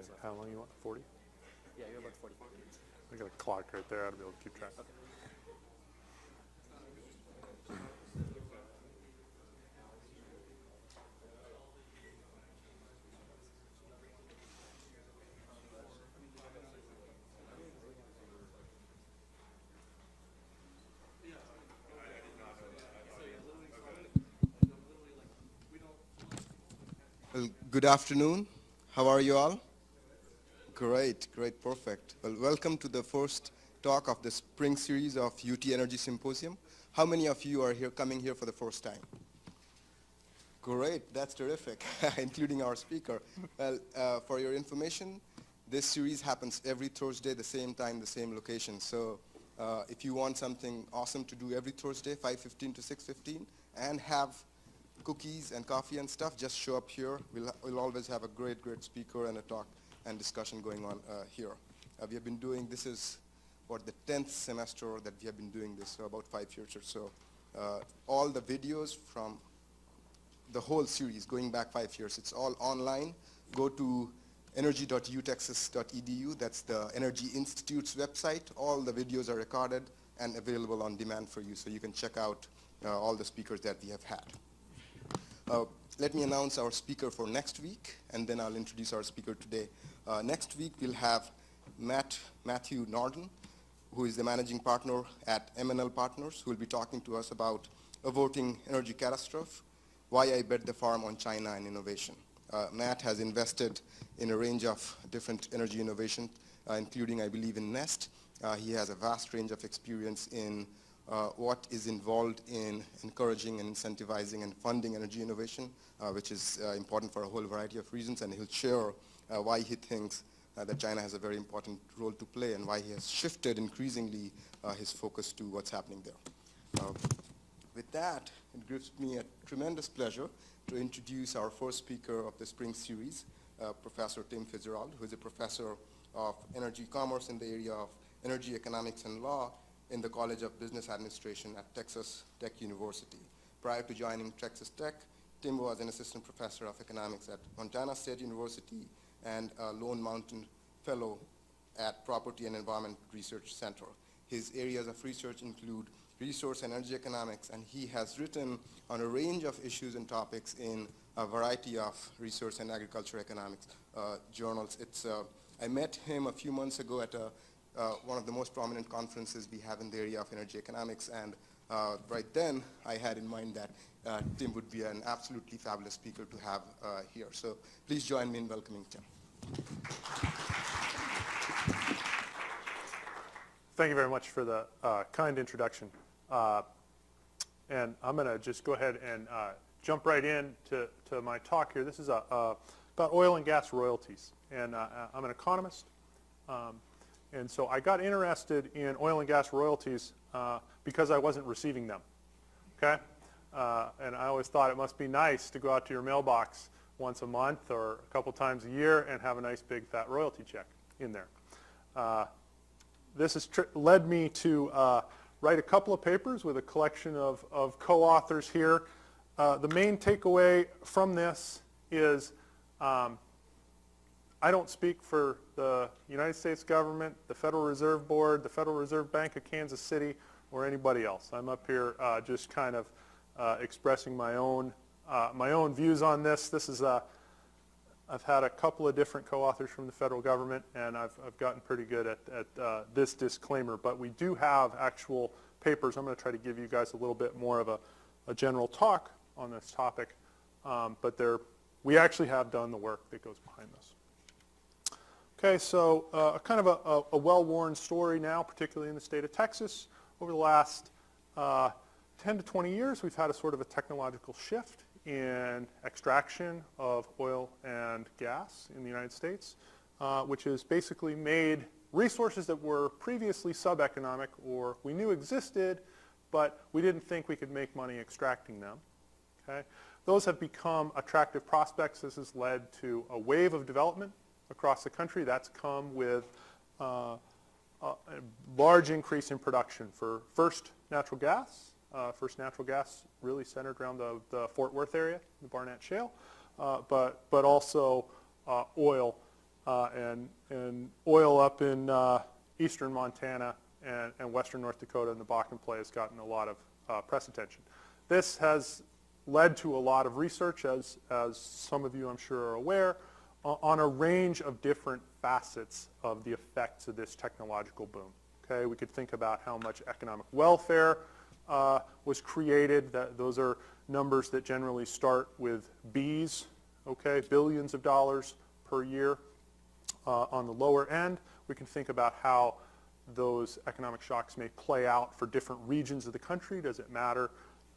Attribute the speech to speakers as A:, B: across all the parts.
A: minutes left.
B: How long you want? 40?
A: Yeah, you're about 40 minutes.
B: I got a clock right there. I ought to be able to keep track.
A: Okay.
C: Well, good afternoon. How are you all? Great, great, perfect. Well, welcome to the first talk of the spring series of UT Energy Symposium. How many of you are here coming here for the first time? Great, that's terrific, including our speaker. Well, for your information, this series happens every Thursday, the same time, the same location. So if you want something awesome to do every Thursday, 5:15 to 6:15, and have cookies and coffee and stuff, just show up here. We'll always have a great, great speaker and a talk and discussion going on here. We have been doing, this is what the 10th semester that we have been doing this, so about 5 years or so. All the videos from the whole series going back 5 years, it's all online. Go to energy.utexas.edu, that's the Energy Institute's website. All the videos are recorded and available on demand for you, so you can check out all the speakers that we have had. Let me announce our speaker for next week, and then I'll introduce our speaker today. Next week, we'll have Matthew Norden, who is the managing partner at M&L Partners, who will be talking to us about averting energy catastrophe, why I bet the farm on China and innovation. Matt has invested in a range of different energy innovation, including, I believe, in Nest. He has a vast range of experience in what is involved in encouraging and incentivizing and funding energy innovation, which is important for a whole variety of reasons, and he'll share why he thinks that China has a very important role to play and why he has shifted increasingly his focus to what's happening there. With that, it gives me a tremendous pleasure to introduce our first speaker of the spring series, Professor Tim Fitzgerald, who is a professor of energy commerce in the area of energy economics and law in the College of Business Administration at Texas Tech University. Prior to joining Texas Tech, Tim was an assistant professor of economics at Montana State University and a Lone Mountain Fellow at Property and Environment Research Center. His areas of research include resource and energy economics, and he has written on a range of issues and topics in a variety of resource and agriculture economics journals. I met him a few months ago at one of the most prominent conferences we have in the area of energy economics, and right then I had in mind that Tim would be an absolutely fabulous speaker to have here. So please join me in welcoming Tim.
B: Thank you very much for the kind introduction. And I'm going to just go ahead and jump right in to my talk here. This is about oil and gas royalties. And I'm an economist. And so I got interested in oil and gas royalties because I wasn't receiving them. Okay? And I always thought it must be nice to go out to your mailbox once a month or a couple times a year and have a nice big fat royalty check in there. This has led me to write a couple of papers with a collection of co-authors here. The main takeaway from this is I don't speak for the United States government, the Federal Reserve Board, the Federal Reserve Bank of Kansas City, or anybody else. I'm up here just kind of expressing my own views on this. This is I've had a couple of different co-authors from the federal government, and I've gotten pretty good at this disclaimer. But we do have actual papers. I'm going to try to give you guys a little bit more of a general talk on this topic. But we actually have done the work that goes behind this. Okay, so kind of a well-worn story now, particularly in the state of Texas. Over the last 10 to 20 years, we've had a sort of a technological shift in extraction of oil and gas in the United States, which has basically made resources that were previously sub-economic or we knew existed, but we didn't think we could make money extracting them. Okay? Those have become attractive prospects. This has led to a wave of development across the country. That's come with a large increase in production for first natural gas. First natural gas really centered around the Fort Worth area, the Barnett Shale, but also oil and oil up in eastern Montana and western North Dakota and the Bakken play has gotten a lot of press attention. This has led to a lot of research, as some of you I'm sure are aware, on a range of different facets of the effects of this technological boom. Okay, we could think about how much economic welfare was created. Those are numbers that generally start with B's, okay, billions of dollars per year. On the lower end, we can think about how those economic shocks may play out for different regions of the country. Does it matter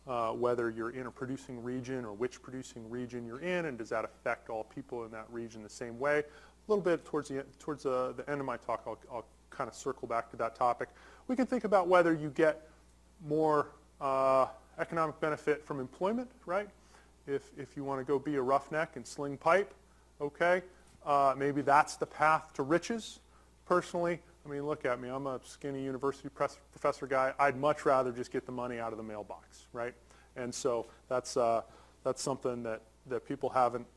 B: whether you're in a producing region or which producing region you're in, and does that affect all people in that region the same way? A little bit towards the end of my talk, I'll kind of circle back to that topic. We can think about whether you get more economic benefit from employment, right? If you want to go be a roughneck and sling pipe, okay, maybe that's the path to riches. Personally, I mean, look at me. I'm a skinny university professor guy. I'd much rather just get the money out of the mailbox, right? And so that's something that people haven't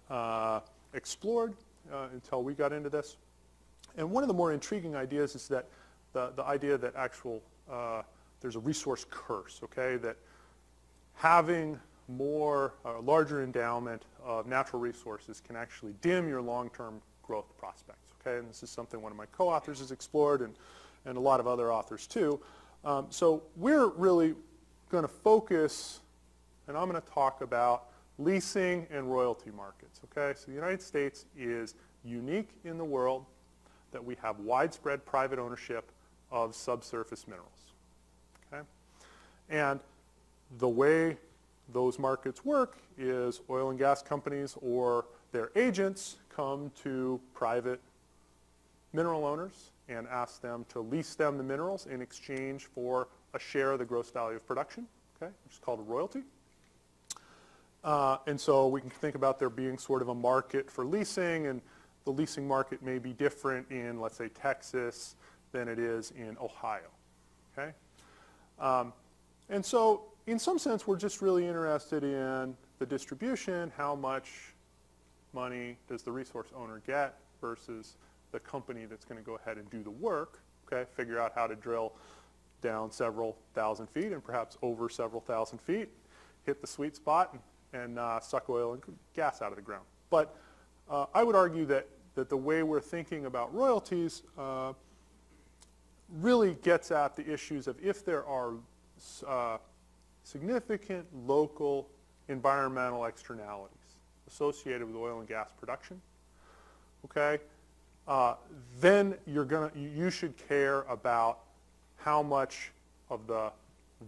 B: explored until we got into this. And one of the more intriguing ideas is that the idea that there's a resource curse, okay, that having larger endowment of natural resources can actually dim your long-term growth prospects, okay? And this is something one of my co-authors has explored and a lot of other authors too. So we're really going to focus, and I'm going to talk about leasing and royalty markets, okay? So the United States is unique in the world that we have widespread private ownership of subsurface minerals, okay? And the way those markets work is oil and gas companies or their agents come to private mineral owners and ask them to lease them the minerals in exchange for a share of the gross value of production, okay, which is called a royalty. And so we can think about there being sort of a market for leasing, and the leasing market may be different in, let's say, Texas than it is in Ohio, okay? And so in some sense, we're just really interested in the distribution, how much money does the resource owner get versus the company that's going to go ahead and do the work, okay, figure out how to drill down several thousand feet and perhaps over several thousand feet, hit the sweet spot and suck oil and gas out of the ground. But I would argue that the way we're thinking about royalties really gets at the issues of if there are significant local environmental externalities associated with oil and gas production, okay, then you should care about how much of the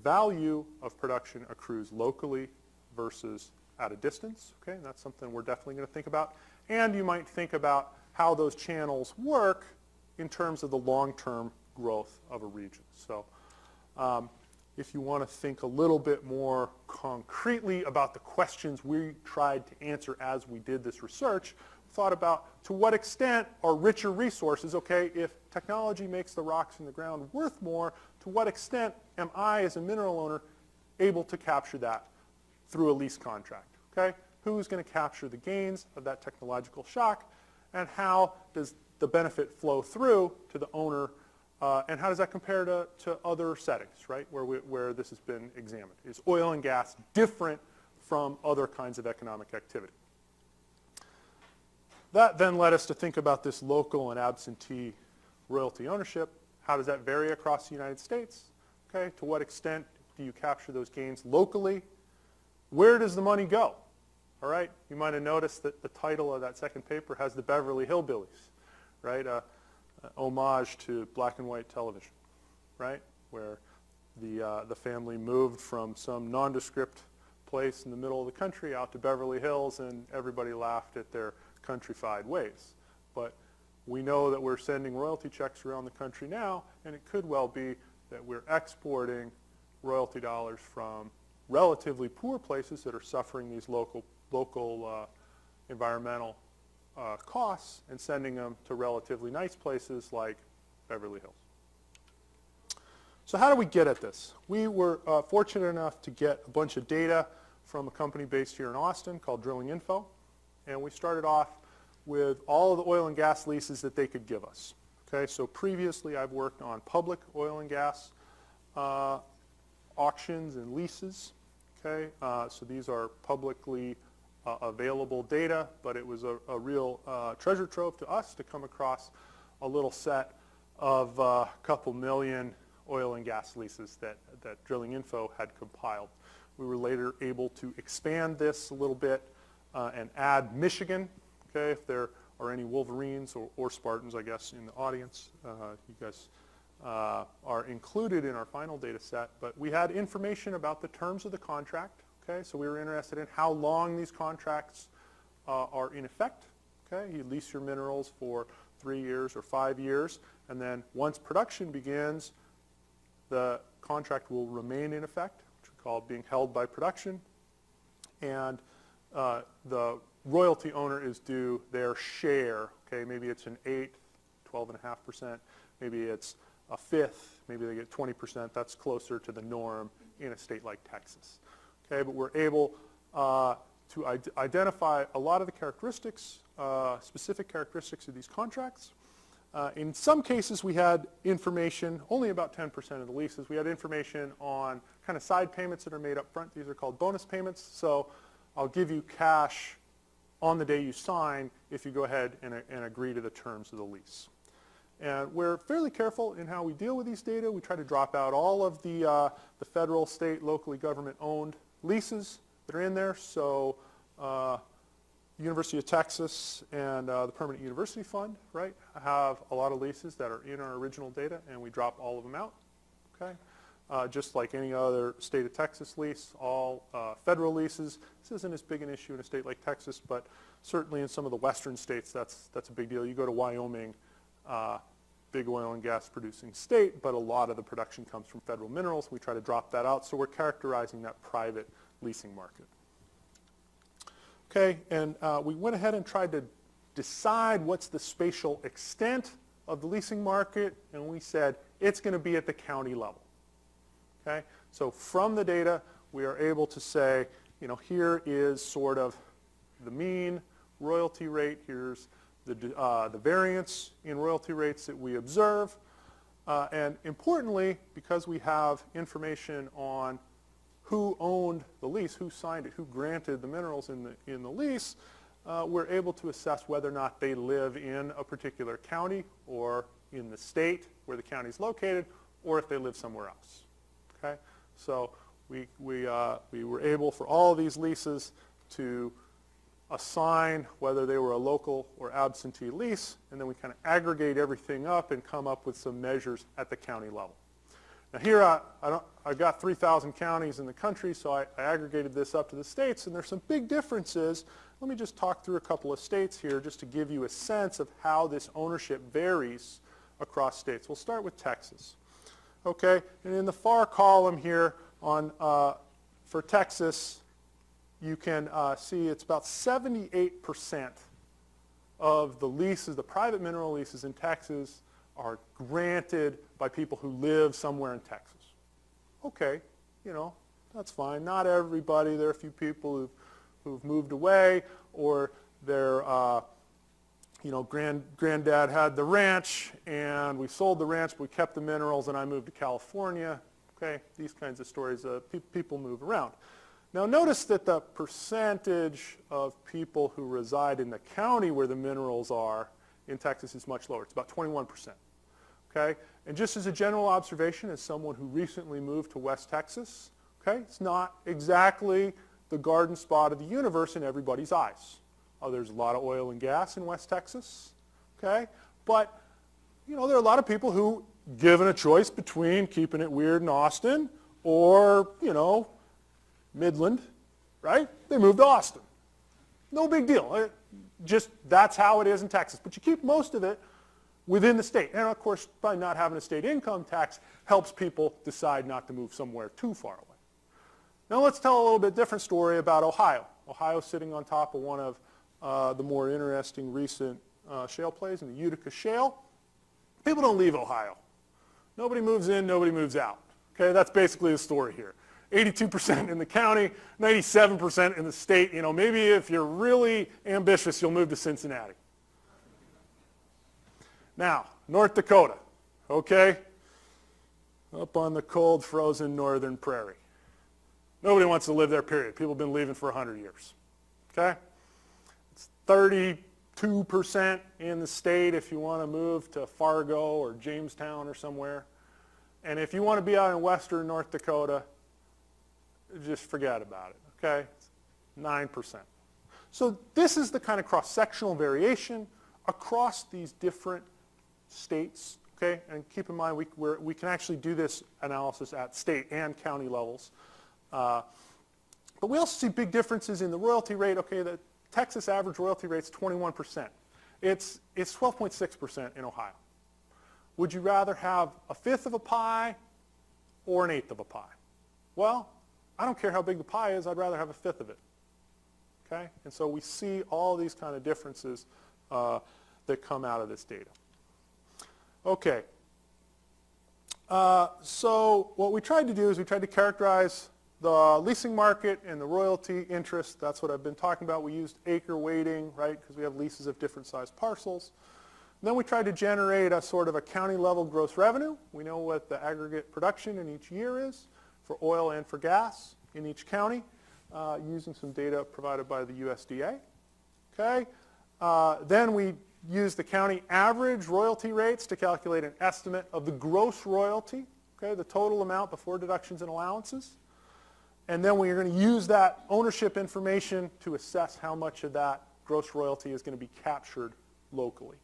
B: value of production accrues locally versus at a distance, okay, and that's something we're definitely going to think about. And you might think about how those channels work in terms of the long-term growth of a region. So if you want to think a little bit more concretely about the questions we tried to answer as we did this research, thought about to what extent are richer resources, okay, if technology makes the rocks in the ground worth more, to what extent am I as a mineral owner able to capture that through a lease contract, okay? Who's going to capture the gains of that technological shock, and how does the benefit flow through to the owner, and how does that compare to other settings, right, where this has been examined? Is oil and gas different from other kinds of economic activity? That then led us to think about this local and absentee royalty ownership. How does that vary across the United States? Okay, to what extent do you capture those gains locally? Where does the money go? All right, you might have noticed that the title of that second paper has the Beverly Hillbillies, right? Homage to black and white television, right? Where the family moved from some nondescript place in the middle of the country out to Beverly Hills, and everybody laughed at their countrified ways. But we know that we're sending royalty checks around the country now, and it could well be that we're exporting royalty dollars from relatively poor places that are suffering these local environmental costs and sending them to relatively nice places like Beverly Hills. So how do we get at this? We were fortunate enough to get a bunch of data from a company based here in Austin called Drilling Info. And we started off with all of the oil and gas leases that they could give us. Okay, so previously I've worked on public oil and gas auctions and leases. Okay, so these are publicly available data, but it was a real treasure trove to us to come across a little set of a couple million oil and gas leases that Drilling Info had compiled. We were later able to expand this a little bit and add Michigan. Okay, if there are any Wolverines or Spartans, I guess, in the audience, you guys are included in our final data set. But we had information about the terms of the contract. Okay, so we were interested in how long these contracts are in effect. Okay, you lease your minerals for 3 years or 5 years, and then once production begins, the contract will remain in effect, which we call being held by production, and the royalty owner is due their share. Okay, maybe it's an 8, 12.5%, maybe it's a fifth, maybe they get 20%. That's closer to the norm in a state like Texas. Okay, but we're able to identify a lot of the characteristics, specific characteristics of these contracts. In some cases, we had information, only about 10% of the leases, we had information on kind of side payments that are made up front. These are called bonus payments. So I'll give you cash on the day you sign if you go ahead and agree to the terms of the lease. And we're fairly careful in how we deal with these data. We try to drop out all of the federal, state, locally government-owned leases that are in there. So University of Texas and the Permanent University Fund, right, have a lot of leases that are in our original data, and we drop all of them out. Okay, just like any other state of Texas lease, all federal leases. This isn't as big an issue in a state like Texas, but certainly in some of the western states, that's a big deal. You go to Wyoming, big oil and gas producing state, but a lot of the production comes from federal minerals. We try to drop that out, so we're characterizing that private leasing market. Okay, and we went ahead and tried to decide what's the spatial extent of the leasing market, and we said it's going to be at the county level. Okay, so from the data, we are able to say, you know, here is sort of the mean royalty rate. Here's the variance in royalty rates that we observe. And importantly, because we have information on who owned the lease, who signed it, who granted the minerals in the lease, we're able to assess whether or not they live in a particular county or in the state where the county is located, or if they live somewhere else. Okay, so we were able for all of these leases to assign whether they were a local or absentee lease, and then we kind of aggregate everything up and come up with some measures at the county level. Now here I've got 3,000 counties in the country, so I aggregated this up to the states, and there's some big differences. Let me just talk through a couple of states here just to give you a sense of how this ownership varies across states. We'll start with Texas. Okay, and in the far column here for Texas, you can see it's about 78% of the leases, the private mineral leases in Texas, are granted by people who live somewhere in Texas. Okay, you know, that's fine. Not everybody. There are a few people who've moved away, or their you know, granddad had the ranch, and we sold the ranch, but we kept the minerals, and I moved to California. Okay, these kinds of stories. People move around. Now notice that the percentage of people who reside in the county where the minerals are in Texas is much lower. It's about 21%. Okay, and just as a general observation, as someone who recently moved to West Texas, okay, it's not exactly the garden spot of the universe in everybody's eyes. Oh, there's a lot of oil and gas in West Texas, okay, but you know, there are a lot of people who, given a choice between keeping it weird in Austin or, you know, Midland, right? They moved to Austin. No big deal. Just that's how it is in Texas. But you keep most of it within the state. And of course, by not having a state income tax helps people decide not to move somewhere too far away. Now let's tell a little bit different story about Ohio. Ohio's sitting on top of one of the more interesting recent shale plays in the Utica Shale. People don't leave Ohio. Nobody moves in, nobody moves out. Okay, that's basically the story here. 82% in the county, 97% in the state. You know, maybe if you're really ambitious, you'll move to Cincinnati. Now, North Dakota, okay? Up on the cold, frozen northern prairie. Nobody wants to live there, period. People have been leaving for 100 years, okay? It's 32% in the state if you want to move to Fargo or Jamestown or somewhere. And if you want to be out in western North Dakota, just forget about it, okay? It's 9%. So this is the kind of cross-sectional variation across these different states, okay? And keep in mind, we can actually do this analysis at state and county levels. But we also see big differences in the royalty rate. Okay, the Texas average royalty rate is 21%. It's 12.6% in Ohio. Would you rather have a fifth of a pie or an eighth of a pie? Well, I don't care how big the pie is. I'd rather have a fifth of it. Okay? And so we see all these kind of differences that come out of this data. Okay. So what we tried to do is we tried to characterize the leasing market and the royalty interest. That's what I've been talking about. We used acre weighting, right, because we have leases of different sized parcels. And then we tried to generate a sort of a county level gross revenue. We know what the aggregate production in each year is for oil and for gas in each county, using some data provided by the USDA. Okay. Then we used the county average royalty rates to calculate an estimate of the gross royalty, okay, the total amount before deductions and allowances. And then we're going to use that ownership information to assess how much of that gross royalty is going to be captured locally.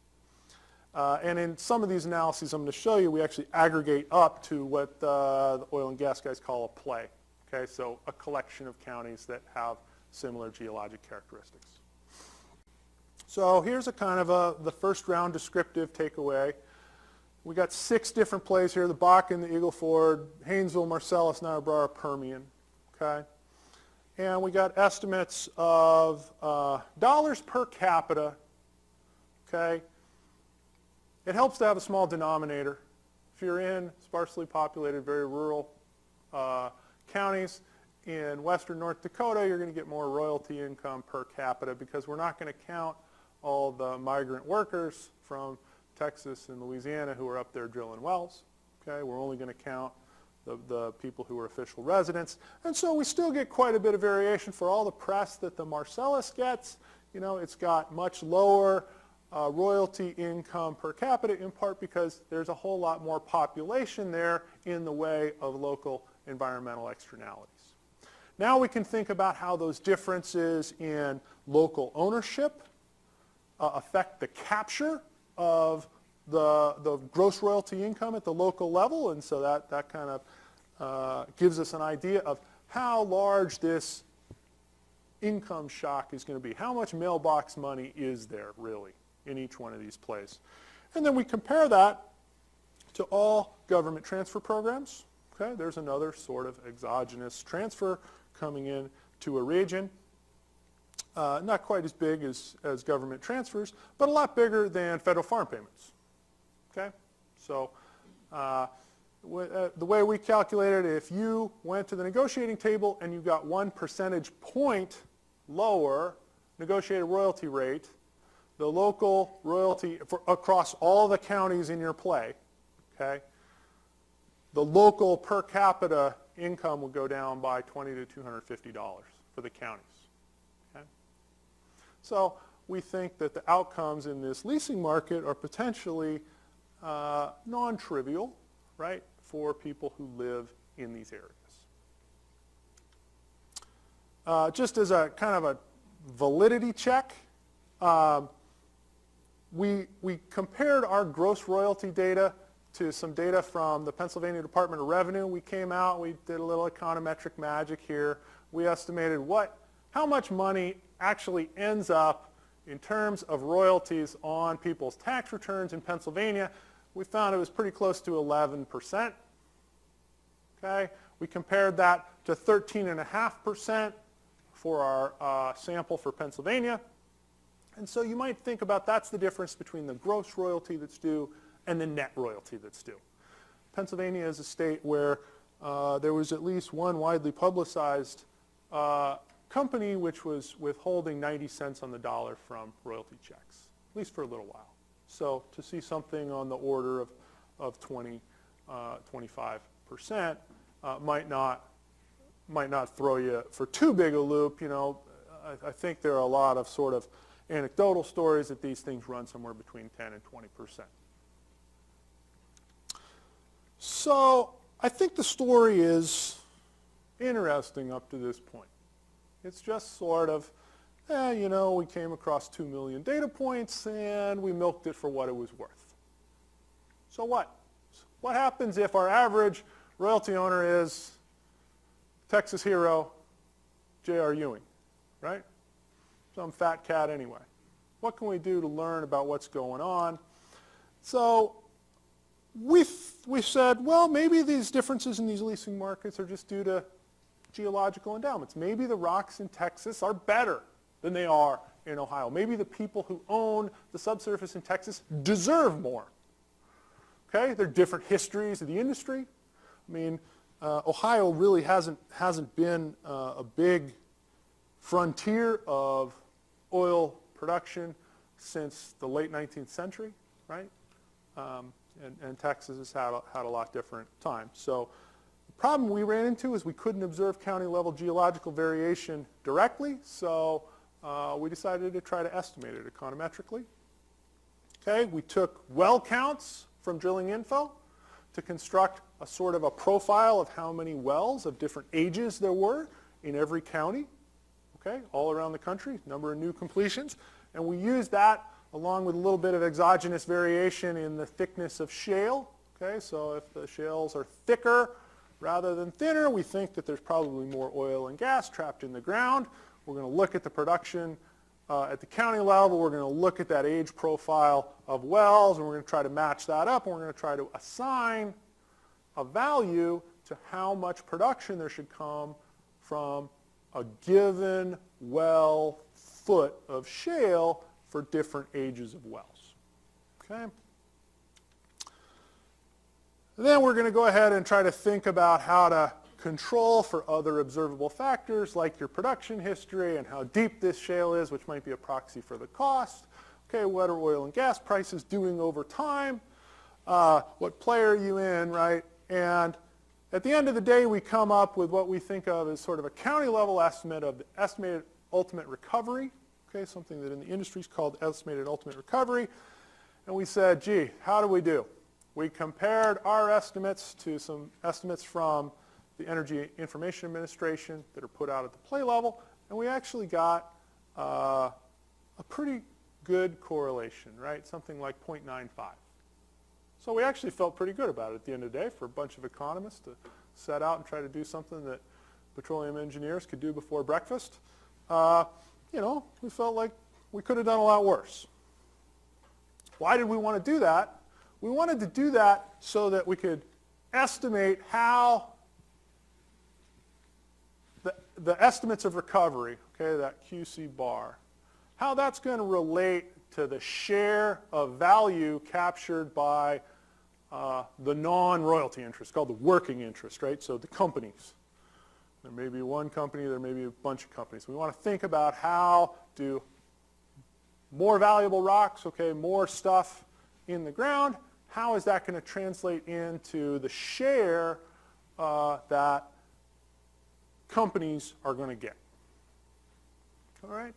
B: And in some of these analyses I'm going to show you, we actually aggregate up to what the oil and gas guys call a play. Okay, so a collection of counties that have similar geologic characteristics. So here's a kind of the first round descriptive takeaway. We got 6 different plays here: the Bakken, the Eagle Ford, Haynesville, Marcellus, Niobrara, Permian. Okay, and we got estimates of dollars per capita. Okay, it helps to have a small denominator. If you're in sparsely populated, very rural counties in western North Dakota, you're going to get more royalty income per capita because we're not going to count all the migrant workers from Texas and Louisiana who are up there drilling wells. Okay, we're only going to count the people who are official residents. And so we still get quite a bit of variation for all the press that the Marcellus gets. You know, it's got much lower royalty income per capita, in part because there's a whole lot more population there in the way of local environmental externalities. Now we can think about how those differences in local ownership affect the capture of the gross royalty income at the local level, and so that kind of gives us an idea of how large this income shock is going to be. How much mailbox money is there really in each one of these plays? And then we compare that to all government transfer programs. Okay, there's another sort of exogenous transfer coming in to a region. Not quite as big as government transfers, but a lot bigger than federal farm payments. Okay, so the way we calculate it, if you went to the negotiating table and you got 1 percentage point lower negotiated royalty rate, the local royalty across all the counties in your play, okay, the local per capita income would go down by $20 to $250 for the counties. Okay? So we think that the outcomes in this leasing market are potentially non-trivial, right, for people who live in these areas. Just as a kind of a validity check, we compared our gross royalty data to some data from the Pennsylvania Department of Revenue. We came out, we did a little econometric magic here. We estimated how much money actually ends up in terms of royalties on people's tax returns in Pennsylvania. We found it was pretty close to 11%. Okay? We compared that to 13.5% for our sample for Pennsylvania. And so you might think about that's the difference between the gross royalty that's due and the net royalty that's due. Pennsylvania is a state where there was at least one widely publicized company which was withholding 90 cents on the dollar from royalty checks, at least for a little while. So to see something on the order of 20, 25% might not throw you for too big a loop. I think there are a lot of sort of anecdotal stories that these things run somewhere between 10 and 20%. So I think the story is interesting up to this point. It's just sort of, we came across 2 million data points and we milked it for what it was worth. So what? What happens if our average royalty owner is Texas hero J.R. Ewing, right? Some fat cat anyway. What can we do to learn about what's going on? So we said, well, maybe these differences in these leasing markets are just due to geological endowments. Maybe the rocks in Texas are better than they are in Ohio. Maybe the people who own the subsurface in Texas deserve more. Okay, there are different histories of the industry. I mean, Ohio really hasn't been a big frontier of oil production since the late 19th century, right? And Texas has had a lot different time. So the problem we ran into is we couldn't observe county-level geological variation directly, so we decided to try to estimate it econometrically. Okay, we took well counts from drilling info to construct a sort of a profile of how many wells of different ages there were in every county, okay, all around the country, number of new completions. And we used that along with a little bit of exogenous variation in the thickness of shale. Okay, so if the shales are thicker rather than thinner, we think that there's probably more oil and gas trapped in the ground. We're going to look at the production at the county level. We're going to look at that age profile of wells, and we're going to try to match that up, and we're going to try to assign a value to how much production there should come from a given well foot of shale for different ages of wells. Okay? And then we're going to go ahead and try to think about how to control for other observable factors like your production history and how deep this shale is, which might be a proxy for the cost. Okay, what are oil and gas prices doing over time? What play are you in, right? And at the end of the day, we come up with what we think of as sort of a county-level estimate of the estimated ultimate recovery. Okay, something that in the industry is called estimated ultimate recovery. And we said, gee, how do we do? We compared our estimates to some estimates from the Energy Information Administration that are put out at the play level, and we actually got a pretty good correlation, right? Something like 0.95. So we actually felt pretty good about it at the end of the day for a bunch of economists to set out and try to do something that petroleum engineers could do before breakfast. We felt like we could have done a lot worse. Why did we want to do that? We wanted to do that so that we could estimate how the estimates of recovery, okay, that QC bar, how that's going to relate to the share of value captured by the non-royalty interest, called the working interest, right? So the companies. There may be one company, there may be a bunch of companies. We want to think about how do more valuable rocks, okay, more stuff in the ground, how is that going to translate into the share that companies are going to get? All right?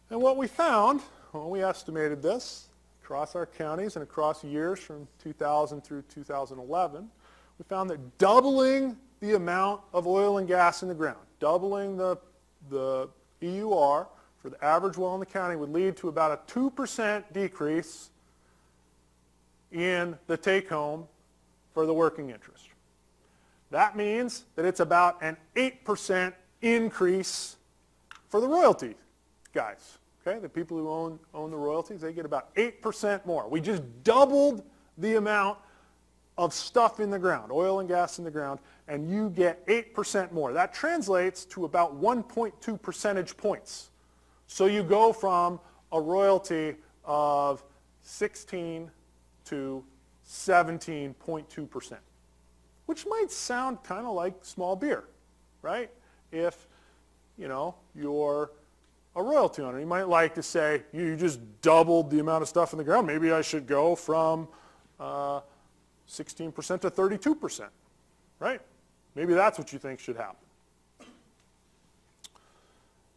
B: And what we found when we estimated this across our counties and across years from 2000 through 2011, we found that doubling the amount of oil and gas in the ground, doubling the EUR for the average well in the county would lead to about a 2% decrease in the take-home for the working interest. That means that it's about an 8% increase for the royalty guys. Okay, the people who own the royalties, they get about 8% more. We just doubled the amount of stuff in the ground, oil and gas in the ground, and you get 8% more. That translates to about 1.2 percentage points. So you go from a royalty of 16 to 17.2%, which might sound kind of like small beer, right? If, your a royalty owner. You might like to say, you just doubled the amount of stuff in the ground. Maybe I should go from 16% to 32%, right? Maybe that's what you think should happen.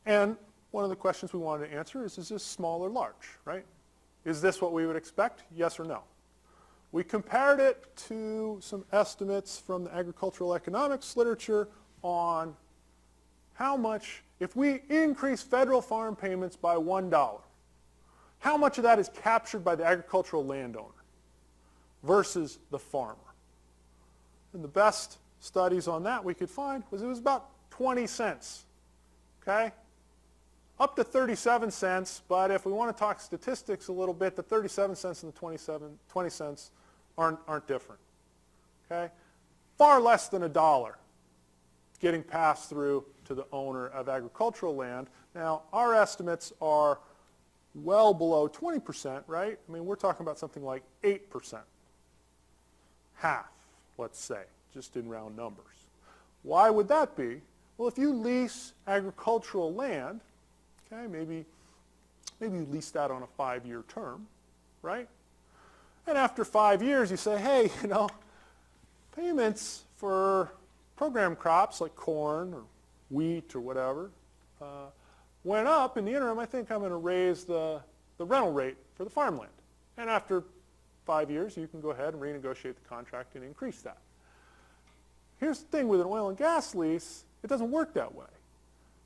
B: And one of the questions we wanted to answer is this small or large, right? Is this what we would expect? Yes or no? We compared it to some estimates from the agricultural economics literature on how much, if we increase federal farm payments by $1, how much of that is captured by the agricultural landowner versus the farmer? And the best studies on that we could find was it was about 20 cents, okay? Up to 37 cents, but if we want to talk statistics a little bit, the 37 cents and the 20 cents aren't different, okay? Far less than $1 getting passed through to the owner of agricultural land. Now, our estimates are well below 20%, right? I mean, we're talking about something like 8%. Half, let's say, just in round numbers. Why would that be? Well, if you lease agricultural land, okay, maybe you lease that on a 5-year term, right? And after 5 years, you say, hey, you know, payments for program crops like corn or wheat or whatever went up. In the interim, I think I'm going to raise the rental rate for the farmland. And after 5 years, you can go ahead and renegotiate the contract and increase that. Here's the thing with an oil and gas lease, it doesn't work that way.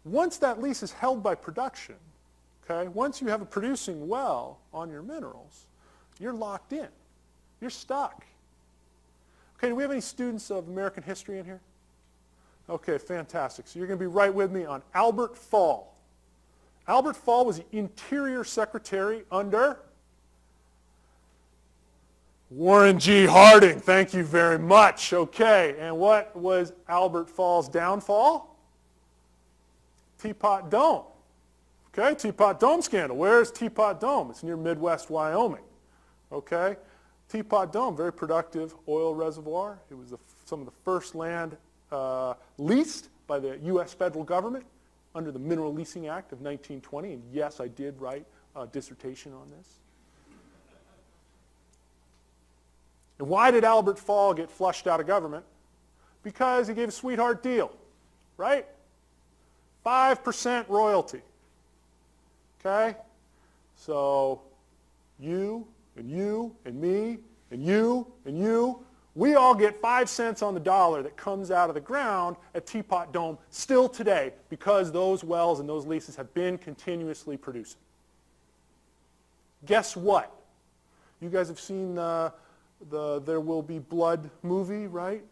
B: Once that lease is held by production, okay, once you have a producing well on your minerals, you're locked in. You're stuck. Okay, do we have any students of American history in here? Okay, fantastic. So you're going to be right with me on Albert Fall. Albert Fall was the Interior Secretary under Warren G. Harding. Thank you very much. Okay, and what was Albert Fall's downfall? Teapot Dome. Okay, Teapot Dome scandal. Where is Teapot Dome? It's near Midwest Wyoming. Okay, Teapot Dome, very productive oil reservoir. It was some of the first land leased by the U.S. federal government under the Mineral Leasing Act of 1920. And yes, I did write a dissertation on this. And why did Albert Fall get flushed out of government? Because he gave a sweetheart deal, right? 5% royalty. Okay? So you and you and me and you and you, we all get 5 cents on the dollar that comes out of the ground at Teapot Dome still today because those wells and those leases have been continuously producing. Guess what? You guys have seen the There Will Be Blood movie, right?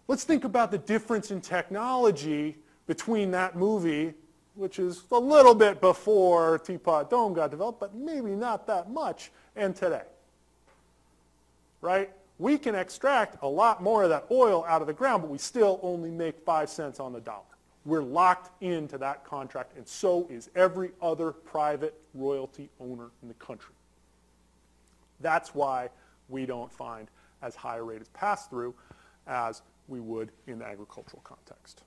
B: Let's think about the difference in technology between that movie, which is a little bit before Teapot Dome got developed, but maybe not that much, and today. Right? We can extract a lot more of that oil out of the ground, but we still only make 5 cents on the dollar. We're locked into that contract, and so is every other private royalty owner in the country. That's why we don't find as high a rate of pass-through as we would in the agricultural context.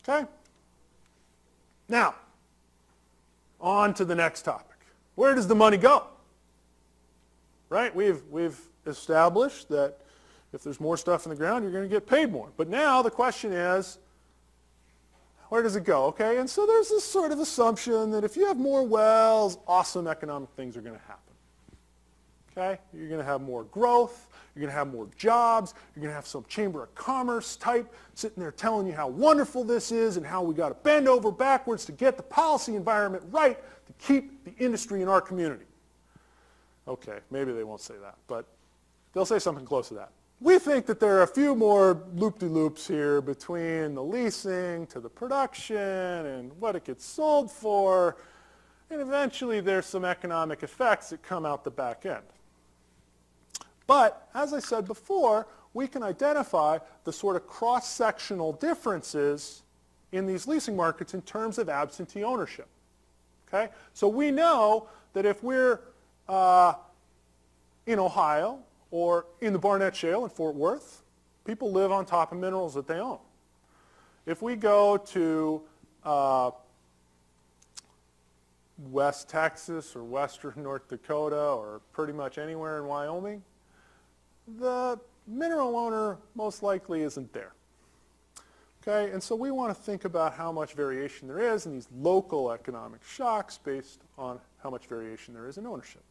B: Okay? Now, on to the next topic. Where does the money go? Right? We've established that if there's more stuff in the ground, you're going to get paid more. But now the question is, where does it go? Okay? And so there's this sort of assumption that if you have more wells, awesome economic things are going to happen. Okay? You're going to have more growth. You're going to have more jobs. You're going to have some Chamber of Commerce type sitting there telling you how wonderful this is and how we got to bend over backwards to get the policy environment right to keep the industry in our community. Okay, maybe they won't say that, but they'll say something close to that. We think that there are a few more loop-de-loops here between the leasing to the production and what it gets sold for, and eventually there's some economic effects that come out the back end. But, as I said before, we can identify the sort of cross-sectional differences in these leasing markets in terms of absentee ownership. Okay? So we know that if we're in Ohio or in the Barnett Shale in Fort Worth, people live on top of minerals that they own. If we go to West Texas or western North Dakota or pretty much anywhere in Wyoming, the mineral owner most likely isn't there. Okay, and so we want to think about how much variation there is in these local economic shocks based on how much variation there is in ownership.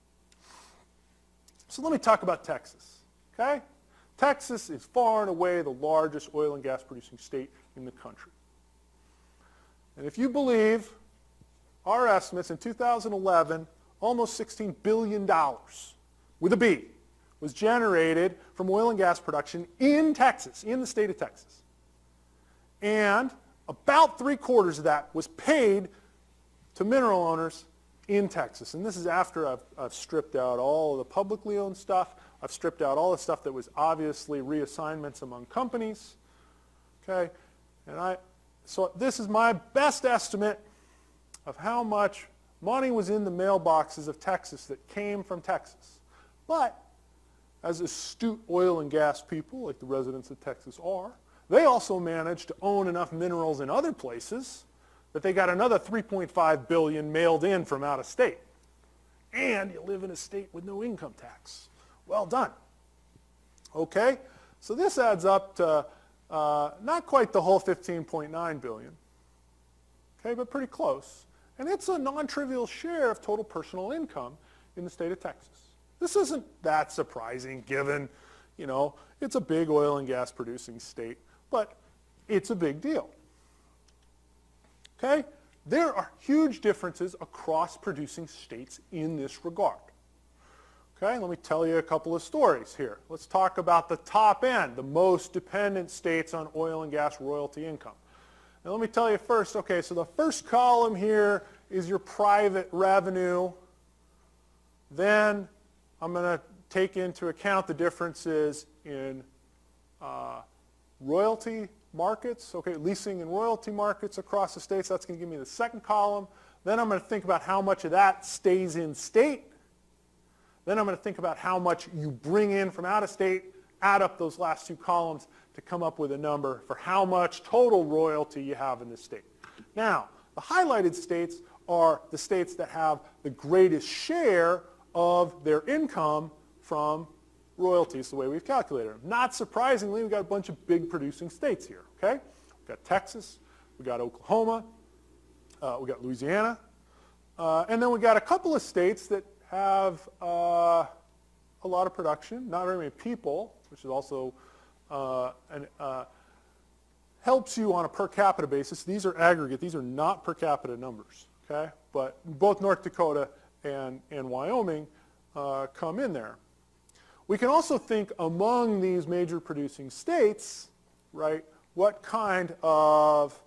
B: So let me talk about Texas. Okay? Texas is far and away the largest oil and gas producing state in the country. And if you believe our estimates in 2011, almost $16 billion with a B was generated from oil and gas production in Texas, in the state of Texas. And about 3/4 of that was paid to mineral owners in Texas. And this is after I've stripped out all of the publicly owned stuff. I've stripped out all the stuff that was obviously reassignments among companies. Okay, and so this is my best estimate of how much money was in the mailboxes of Texas that came from Texas. But as astute oil and gas people, like the residents of Texas are, they also managed to own enough minerals in other places that they got another $3.5 billion mailed in from out of state. And you live in a state with no income tax. Well done. Okay, so this adds up to not quite the whole $15.9 billion, okay, but pretty close. And it's a non-trivial share of total personal income in the state of Texas. This isn't that surprising given, you know, it's a big oil and gas producing state, but it's a big deal. Okay? There are huge differences across producing states in this regard. Okay, let me tell you a couple of stories here. Let's talk about the top end, the most dependent states on oil and gas royalty income. Now let me tell you first, okay, so the first column here is your private revenue. Then I'm going to take into account the differences in royalty markets, okay, leasing and royalty markets across the states. That's going to give me the second column. Then I'm going to think about how much of that stays in state. Then I'm going to think about how much you bring in from out of state, add up those last two columns to come up with a number for how much total royalty you have in the state. Now, the highlighted states are the states that have the greatest share of their income from royalties, the way we've calculated them. Not surprisingly, we've got a bunch of big producing states here, okay? We've got Texas, we've got Oklahoma, we've got Louisiana, and then we've got a couple of states that have a lot of production, not very many people, which is also helps you on a per capita basis. These are aggregate. These are not per capita numbers, okay? But both North Dakota and Wyoming come in there. We can also think among these major producing states, right, what kind of,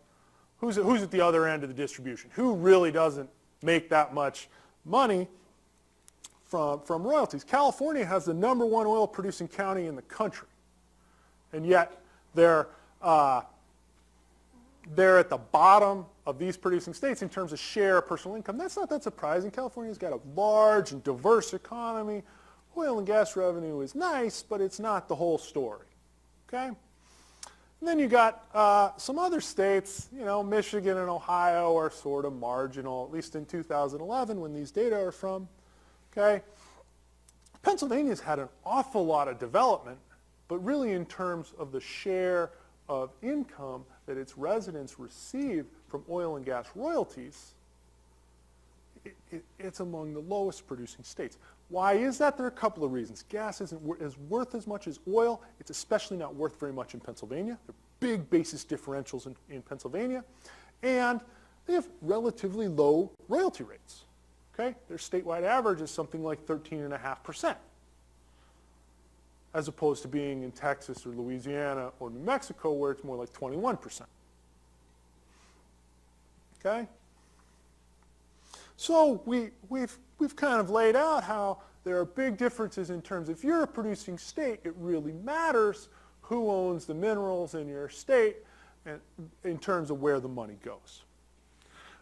B: who's at the other end of the distribution? Who really doesn't make that much money from royalties? California has the #1 oil producing county in the country. And yet they're at the bottom of these producing states in terms of share of personal income. That's not that surprising. California's got a large and diverse economy. Oil and gas revenue is nice, but it's not the whole story. Okay? And then you got some other states, you know, Michigan and Ohio are sort of marginal, at least in 2011 when these data are from. Okay? Pennsylvania's had an awful lot of development, but really in terms of the share of income that its residents receive from oil and gas royalties, it's among the lowest producing states. Why is that? There are a couple of reasons. Gas isn't worth as much as oil. It's especially not worth very much in Pennsylvania. There are big basis differentials in Pennsylvania. And they have relatively low royalty rates. Okay? Their statewide average is something like 13.5%, as opposed to being in Texas or Louisiana or New Mexico where it's more like 21%. Okay? So we've kind of laid out how there are big differences in terms of if you're a producing state, it really matters who owns the minerals in your state and in terms of where the money goes.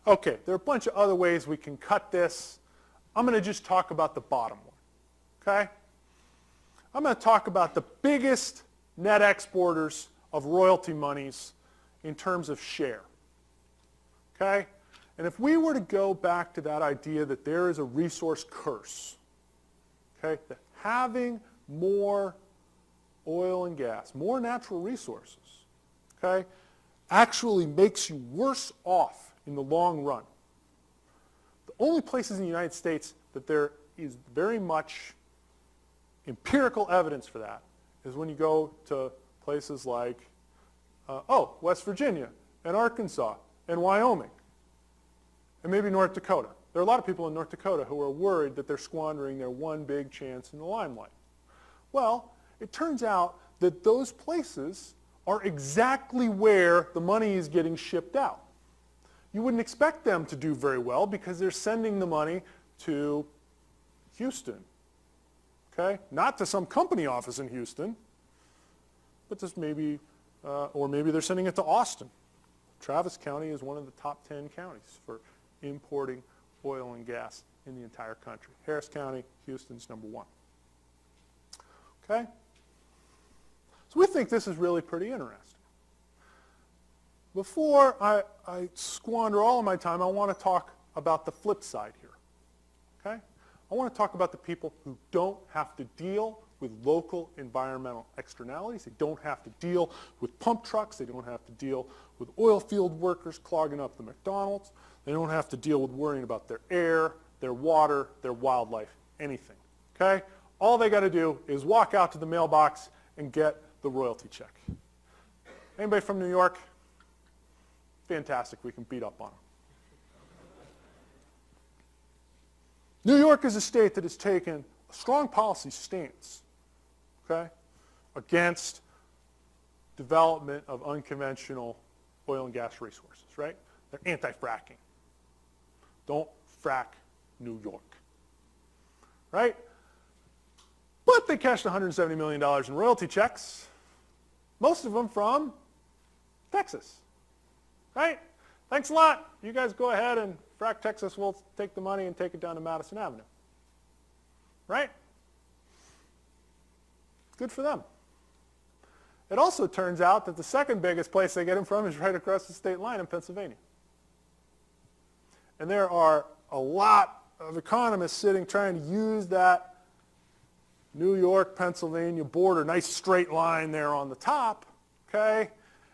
B: Okay, there are a bunch of other ways we can cut this. I'm going to just talk about the bottom one. Okay? I'm going to talk about the biggest net exporters of royalty monies in terms of share. Okay? And if we were to go back to that idea that there is a resource curse, okay, that having more oil and gas, more natural resources, okay, actually makes you worse off in the long run. The only places in the United States that there is very much empirical evidence for that is when you go to places like, West Virginia and Arkansas and Wyoming and maybe North Dakota. There are a lot of people in North Dakota who are worried that they're squandering their one big chance in the limelight. Well, it turns out that those places are exactly where the money is getting shipped out. You wouldn't expect them to do very well because they're sending the money to Houston, okay? Not to some company office in Houston, but just maybe, or maybe they're sending it to Austin. Travis County is one of the top 10 counties for importing oil and gas in the entire country. Harris County, Houston's number 1. Okay? So we think this is really pretty interesting. Before I squander all of my time, I want to talk about the flip side here. Okay? I want to talk about the people who don't have to deal with local environmental externalities. They don't have to deal with pump trucks. They don't have to deal with oil field workers clogging up the McDonald's. They don't have to deal with worrying about their air, their water, their wildlife, anything. Okay? All they got to do is walk out to the mailbox and get the royalty check. Anybody from New York? Fantastic. We can beat up on them. New York is a state that has taken a strong policy stance, okay, against development of unconventional oil and gas resources, right? They're anti-fracking. Don't frack New York, right? But they cashed $170 million in royalty checks, most of them from Texas, right? Thanks a lot. You guys go ahead and frack Texas. We'll take the money and take it down to Madison Avenue, right? Good for them. It also turns out that the second biggest place they get them from is right across the state line in Pennsylvania. And there are a lot of economists sitting trying to use that New York-Pennsylvania border, nice straight line there on the top, okay?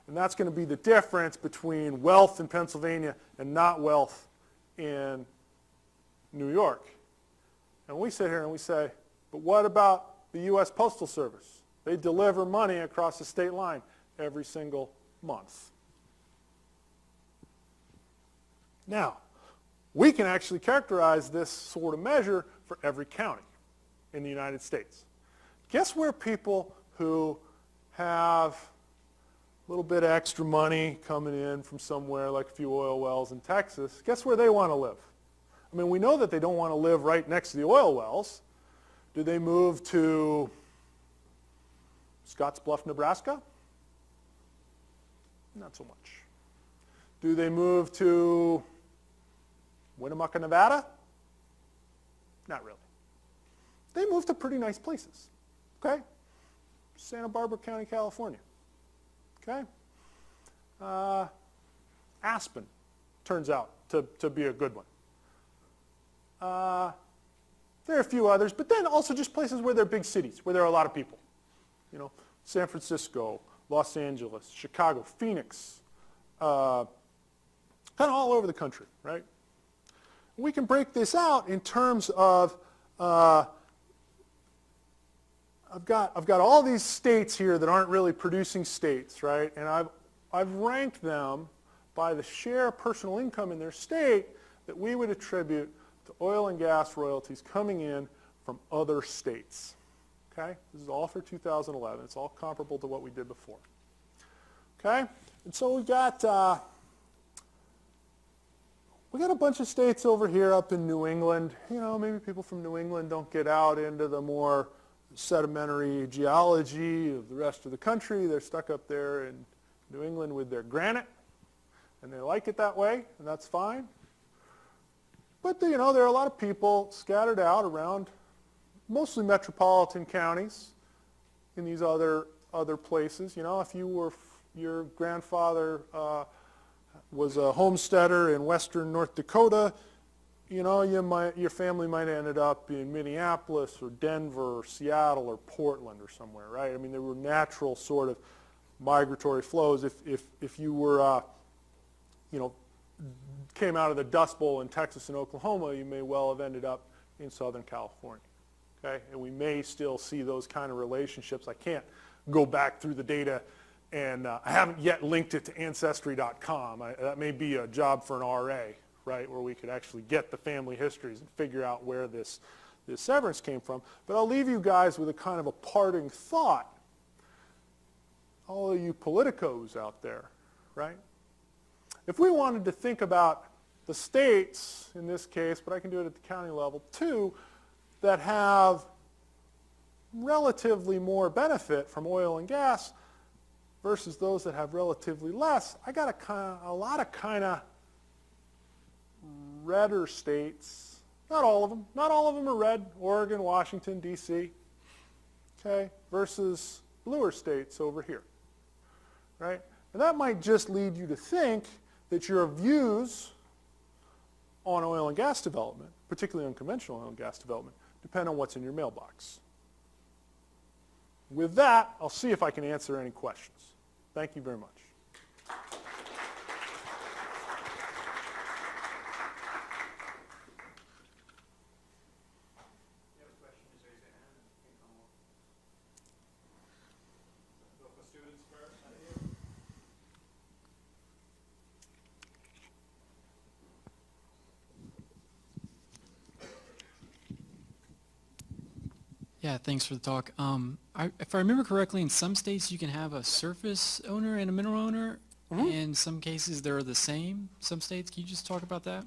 B: And that's going to be the difference between wealth in Pennsylvania and not wealth in New York. And we sit here and we say, but what about the U.S. Postal Service? They deliver money across the state line every single month. Now, we can actually characterize this sort of measure for every county in the United States. Guess where people who have a little bit of extra money coming in from somewhere like a few oil wells in Texas, guess where they want to live? I mean, we know that they don't want to live right next to the oil wells. Do they move to Scottsbluff, Nebraska? Not so much. Do they move to Winnemucca, Nevada? Not really. They move to pretty nice places, okay? Santa Barbara County, California, okay? Aspen turns out to be a good one. There are a few others, but then also just places where there are big cities, where there are a lot of people. You know, San Francisco, Los Angeles, Chicago, Phoenix, kind of all over the country, right? We can break this out in terms of, I've got all these states here that aren't really producing states, right? And I've ranked them by the share of personal income in their state that we would attribute to oil and gas royalties coming in from other states. Okay? This is all for 2011. It's all comparable to what we did before. Okay? And so we got a bunch of states over here up in New England. You know, maybe people from New England don't get out into the more sedimentary geology of the rest of the country. They're stuck up there in New England with their granite, and they like it that way, and that's fine. But, you know, there are a lot of people scattered out around mostly metropolitan counties in these other places. You know, if you were, your grandfather was a homesteader in western North Dakota, you know, your family might have ended up in Minneapolis or Denver or Seattle or Portland or somewhere, right? I mean, there were natural sort of migratory flows. If you were, you know, came out of the Dust Bowl in Texas and Oklahoma, you may well have ended up in Southern California, okay? And we may still see those kind of relationships. I can't go back through the data, and I haven't yet linked it to Ancestry.com. That may be a job for an RA, right, where we could actually get the family histories and figure out where this severance came from. But I'll leave you guys with a kind of a parting thought. All of you politicos out there, right? If we wanted to think about the states, in this case, but I can do it at the county level too, that have relatively more benefit from oil and gas versus those that have relatively less, I got a lot of kind of redder states. Not all of them. Not all of them are red. Oregon, Washington, D.C., okay, versus bluer states over here, right? And that might just lead you to think that your views on oil and gas development, particularly unconventional oil and gas development, depend on what's in your mailbox. With that, I'll see if I can answer any questions. Thank you very much.
A: Yeah, thanks for the talk. If I remember correctly, in some states you can have a surface owner and a mineral owner.
B: Mm-hmm.
A: In some cases they're the same. Some states, can you just talk about that?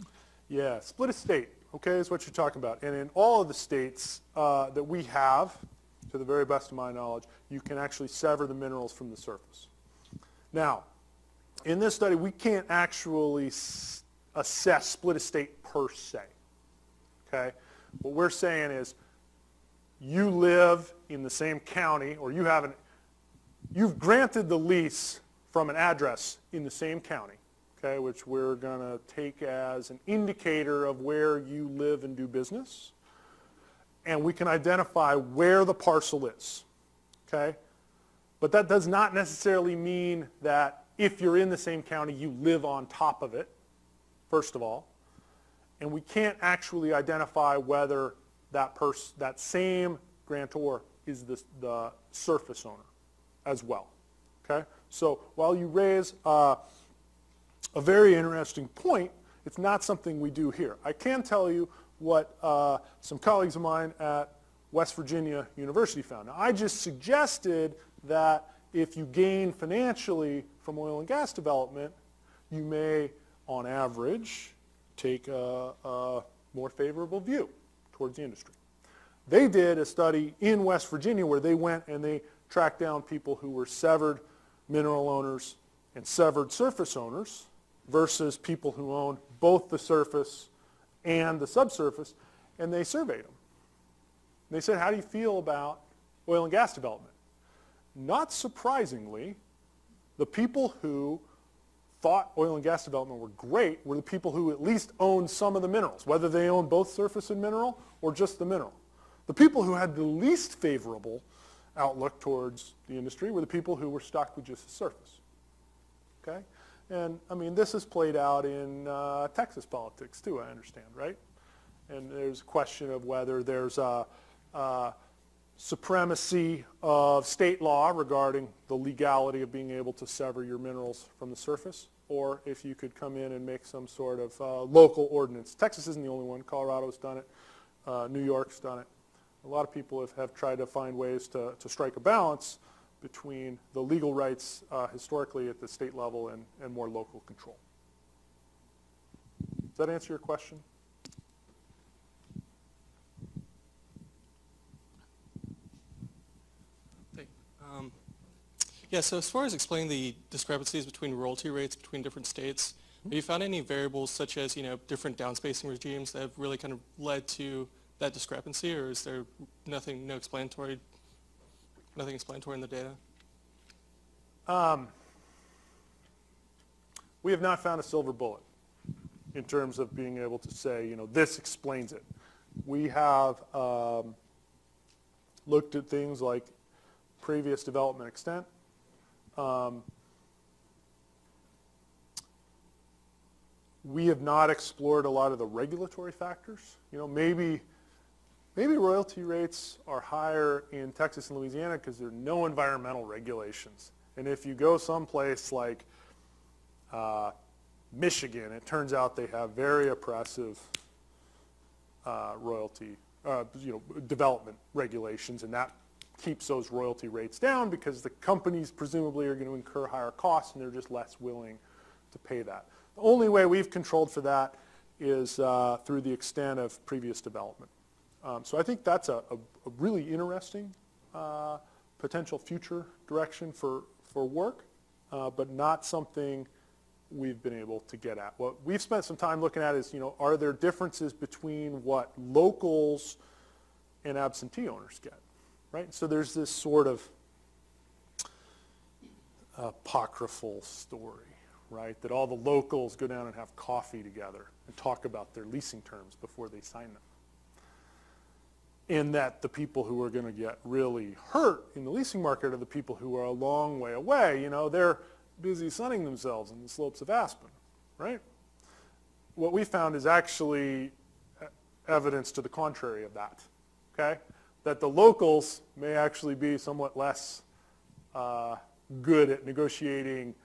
B: Yeah, split estate, okay, is what you're talking about. And in all of the states that we have, to the very best of my knowledge, you can actually sever the minerals from the surface. Now, in this study, we can't actually assess split estate per se, okay? What we're saying is you live in the same county, or you've granted the lease from an address in the same county, okay, which we're going to take as an indicator of where you live and do business. And we can identify where the parcel is, okay? But that does not necessarily mean that if you're in the same county, you live on top of it, first of all. And we can't actually identify whether that same grantor is the surface owner as well, okay? So while you raise a very interesting point, it's not something we do here. I can tell you what some colleagues of mine at West Virginia University found. Now, I just suggested that if you gain financially from oil and gas development, you may, on average, take a more favorable view towards the industry. They did a study in West Virginia where they went and they tracked down people who were severed mineral owners and severed surface owners versus people who owned both the surface and the subsurface, and they surveyed them. They said, how do you feel about oil and gas development? Not surprisingly, the people who thought oil and gas development were great were the people who at least owned some of the minerals, whether they owned both surface and mineral or just the mineral. The people who had the least favorable outlook towards the industry were the people who were stuck with just the surface, okay? And, I mean, this is played out in Texas politics, too, I understand, right? And there's a question of whether there's a supremacy of state law regarding the legality of being able to sever your minerals from the surface, or if you could come in and make some sort of local ordinance. Texas isn't the only one. Colorado's done it. New York's done it. A lot of people have tried to find ways to strike a balance between the legal rights historically at the state level and more local control. Does that answer your question?
D: Yeah, so as far as explaining the discrepancies between royalty rates between different states, have you found any variables such as, different downspacing regimes that have really kind of led to that discrepancy, or is there nothing explanatory in the data?
B: We have not found a silver bullet in terms of being able to say, this explains it. We have looked at things like previous development extent. We have not explored a lot of the regulatory factors. Maybe royalty rates are higher in Texas and Louisiana because there are no environmental regulations. And if you go someplace like Michigan, it turns out they have very oppressive royalty, development regulations, and that keeps those royalty rates down because the companies presumably are going to incur higher costs and they're just less willing to pay that. The only way we've controlled for that is through the extent of previous development. So I think that's a really interesting potential future direction for work, but not something we've been able to get at. What we've spent some time looking at is, are there differences between what locals and absentee owners get, right? So there's this sort of apocryphal story, right, that all the locals go down and have coffee together and talk about their leasing terms before they sign them. And that the people who are going to get really hurt in the leasing market are the people who are a long way away. They're busy sunning themselves on the slopes of Aspen, right? What we found is actually evidence to the contrary of that, okay? That the locals may actually be somewhat less good at negotiating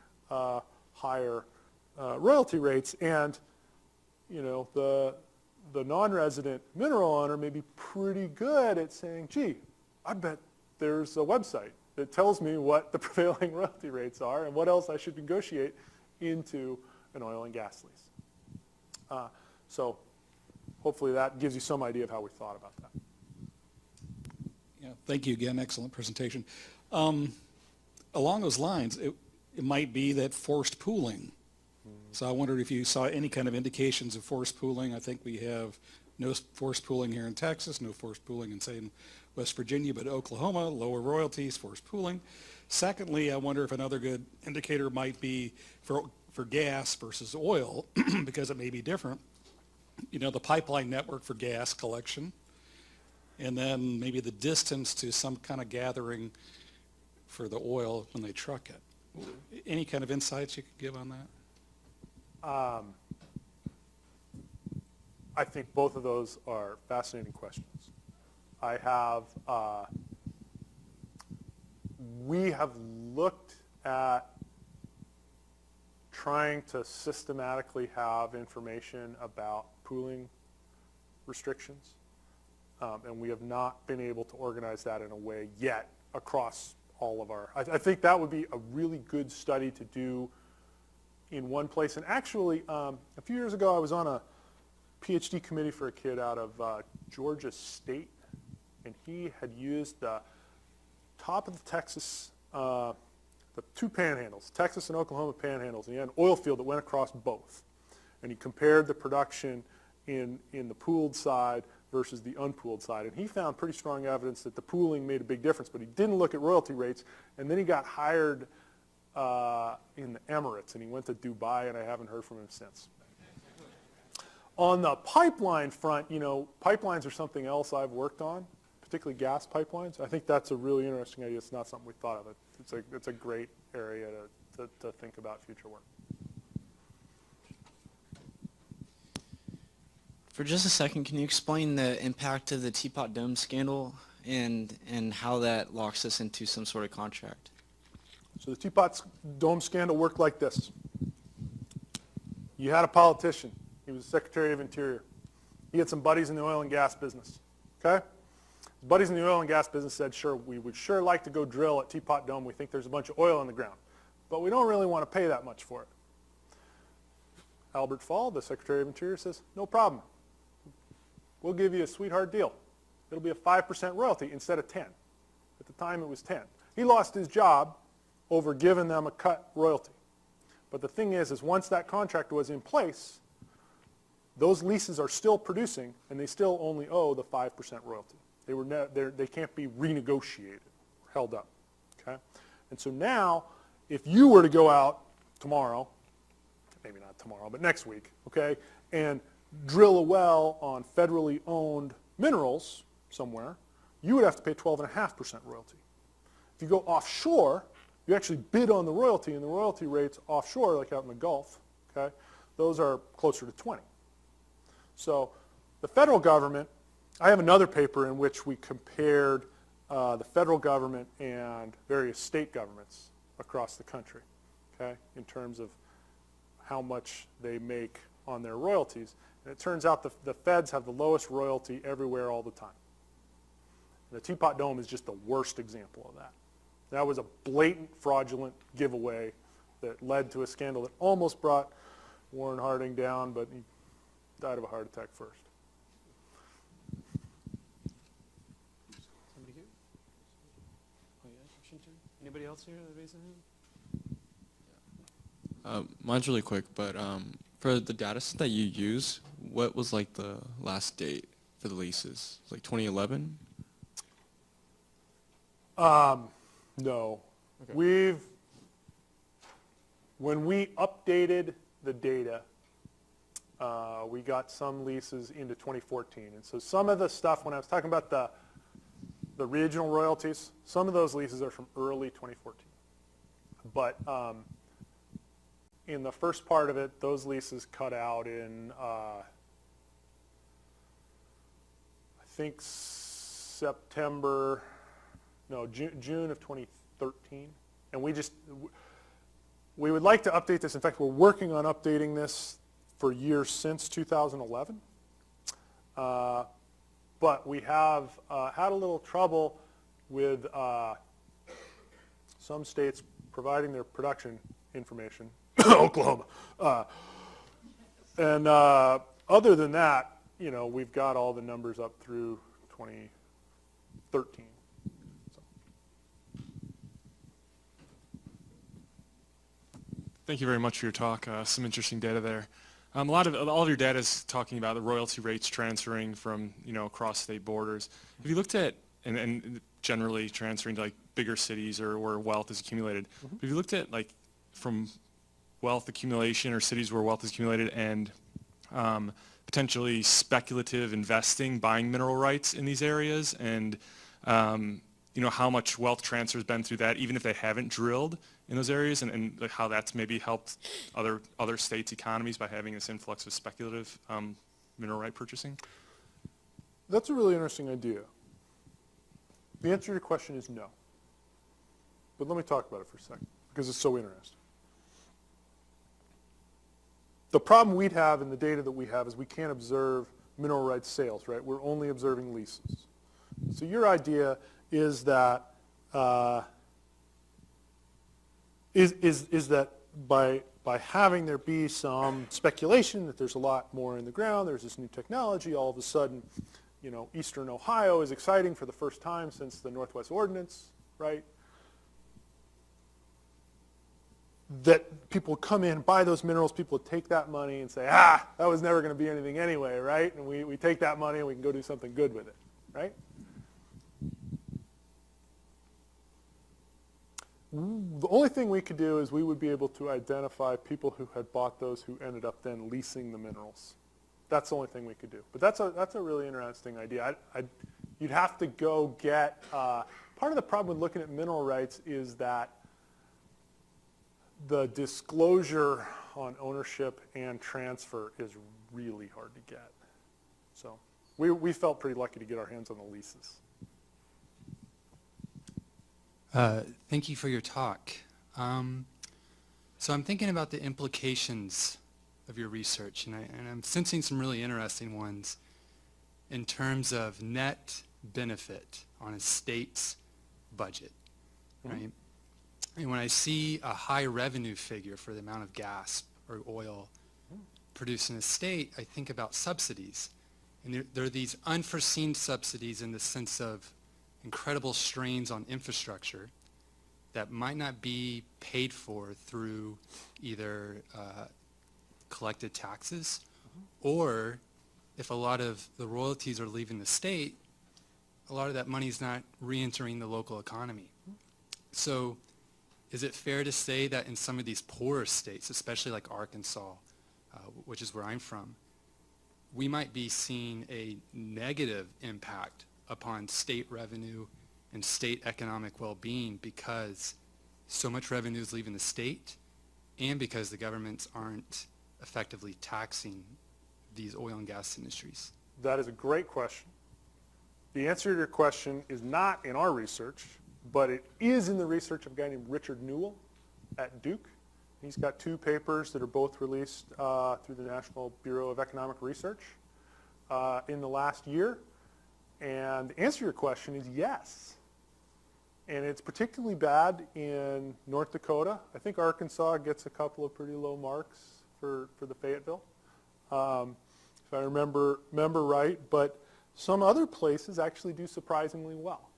B: higher royalty rates, and the non-resident mineral owner may be pretty good at saying, gee, I bet there's a website that tells me what the prevailing royalty rates are and what else I should negotiate into an oil and gas lease. So hopefully that gives you some idea of how we thought about that.
E: Yeah, thank you again. Excellent presentation. Along those lines, it might be that forced pooling. So I wondered if you saw any kind of indications of forced pooling. I think we have no forced pooling here in Texas, no forced pooling in, say, in West Virginia, but Oklahoma, lower royalties, forced pooling. Secondly, I wonder if another good indicator might be for gas versus oil, because it may be different. The pipeline network for gas collection, and then maybe the distance to some kind of gathering for the oil when they truck it. Any kind of insights you could give on that?
B: I think both of those are fascinating questions. We have looked at trying to systematically have information about pooling restrictions, and we have not been able to organize that in a way yet across all of our, I think that would be a really good study to do in one place. And actually, a few years ago, I was on a PhD committee for a kid out of Georgia State, and he had used the top of the Texas, the two panhandles, Texas and Oklahoma panhandles, and he had an oil field that went across both. And he compared the production in the pooled side versus the unpooled side. And he found pretty strong evidence that the pooling made a big difference, but he didn't look at royalty rates. And then he got hired in the Emirates, and he went to Dubai, and I haven't heard from him since. On the pipeline front, pipelines are something else I've worked on, particularly gas pipelines. I think that's a really interesting idea. It's not something we thought of. It's a great area to think about future work.
F: For just a second, can you explain the impact of the Teapot Dome scandal and how that locks us into some sort of contract?
B: So the Teapot Dome scandal worked like this. You had a politician. He was the Secretary of Interior. He had some buddies in the oil and gas business, okay? His buddies in the oil and gas business said, sure, we would sure like to go drill at Teapot Dome. We think there's a bunch of oil in the ground, but we don't really want to pay that much for it. Albert Fall, the Secretary of Interior, says, no problem. We'll give you a sweetheart deal. It'll be a 5% royalty instead of 10. At the time, it was 10. He lost his job over giving them a cut royalty. But the thing is once that contract was in place, those leases are still producing, and they still only owe the 5% royalty. They can't be renegotiated, held up, okay? And so now, if you were to go out tomorrow maybe not tomorrow, but next week, okay, and drill a well on federally owned minerals somewhere, you would have to pay 12.5% royalty. If you go offshore, you actually bid on the royalty, and the royalty rates offshore, like out in the Gulf, okay, those are closer to 20. So the federal government, I have another paper in which we compared the federal government and various state governments across the country, okay, in terms of how much they make on their royalties. And it turns out the feds have the lowest royalty everywhere all the time. And the Teapot Dome is just the worst example of that. That was a blatant fraudulent giveaway that led to a scandal that almost brought Warren Harding down, but he died of a heart attack first.
A: Somebody here? Oh, yeah, question two? Anybody else here that raised their hand?
G: Mine's really quick, but for the data set that you use, what was like the last date for the leases? Like 2011?
B: No.
G: Okay.
B: When we updated the data, we got some leases into 2014. And so some of the stuff, when I was talking about the regional royalties, some of those leases are from early 2014. But in the first part of it, those leases cut out in, I think June of 2013. And we would like to update this. In fact, we're working on updating this for years since 2011. But we have had a little trouble with some states providing their production information. Oklahoma. And other than that, you know, we've got all the numbers up through 2013. So.
H: Thank you very much for your talk. Some interesting data there. All of your data is talking about the royalty rates transferring from, you know, across state borders. Have you looked at, and generally transferring to like bigger cities or where wealth is accumulated, have you looked at like from wealth accumulation or cities where wealth is accumulated and potentially speculative investing, buying mineral rights in these areas, and you know, how much wealth transfer has been through that, even if they haven't drilled in those areas, and like how that's maybe helped other states' economies by having this influx of speculative mineral right purchasing?
B: That's a really interesting idea. The answer to your question is no. But let me talk about it for a second, because it's so interesting. The problem we'd have in the data that we have is we can't observe mineral rights sales, right? We're only observing leases. So your idea is that is that by having there be some speculation that there's a lot more in the ground, there's this new technology, all of a sudden, you know, Eastern Ohio is exciting for the first time since the Northwest Ordinance, right? That people come in, buy those minerals, people take that money and say, that was never going to be anything anyway, right? And we take that money and we can go do something good with it, right? The only thing we could do is we would be able to identify people who had bought those who ended up then leasing the minerals. That's the only thing we could do. But that's a really interesting idea. You'd have to go get, part of the problem with looking at mineral rights is that the disclosure on ownership and transfer is really hard to get. So we felt pretty lucky to get our hands on the leases.
I: Thank you for your talk. So I'm thinking about the implications of your research, and I'm sensing some really interesting ones in terms of net benefit on a state's budget, right? And when I see a high revenue figure for the amount of gas or oil produced in a state, I think about subsidies. And there are these unforeseen subsidies in the sense of incredible strains on infrastructure that might not be paid for through either collected taxes or if a lot of the royalties are leaving the state, a lot of that money is not re-entering the local economy. So is it fair to say that in some of these poorer states, especially like Arkansas, which is where I'm from, we might be seeing a negative impact upon state revenue and state economic well-being because so much revenue is leaving the state and because the governments aren't effectively taxing these oil and gas industries?
B: That is a great question. The answer to your question is not in our research, but it is in the research of a guy named Richard Newell at Duke. He's got 2 papers that are both released through the National Bureau of Economic Research in the last year. And the answer to your question is yes. And it's particularly bad in North Dakota. I think Arkansas gets a couple of pretty low marks for the Fayetteville, if I remember right. But some other places actually do surprisingly well.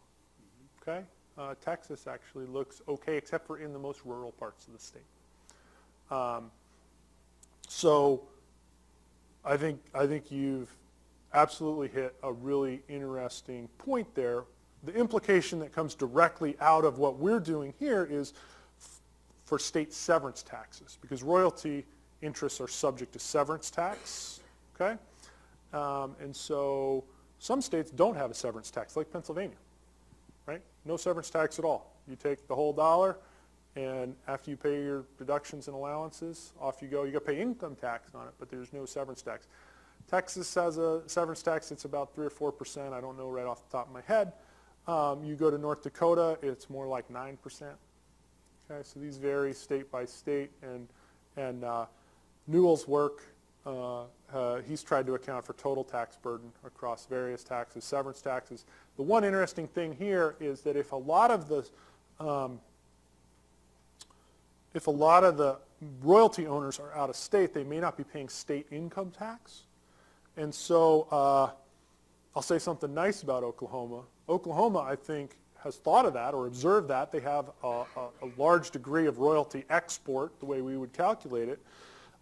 B: Okay? Texas actually looks okay, except for in the most rural parts of the state. So I think you've absolutely hit a really interesting point there. The implication that comes directly out of what we're doing here is for state severance taxes, because royalty interests are subject to severance tax, okay? And so some states don't have a severance tax, like Pennsylvania, right? No severance tax at all. You take the whole dollar, and after you pay your deductions and allowances, off you go. You got to pay income tax on it, but there's no severance tax. Texas has a severance tax that's about 3 or 4%. I don't know right off the top of my head. You go to North Dakota, it's more like 9%. Okay, so these vary state by state, and Newell's work, he's tried to account for total tax burden across various taxes, severance taxes. The one interesting thing here is that if a lot of the royalty owners are out of state, they may not be paying state income tax. And so I'll say something nice about Oklahoma. Oklahoma, I think, has thought of that or observed that. They have a large degree of royalty export, the way we would calculate it,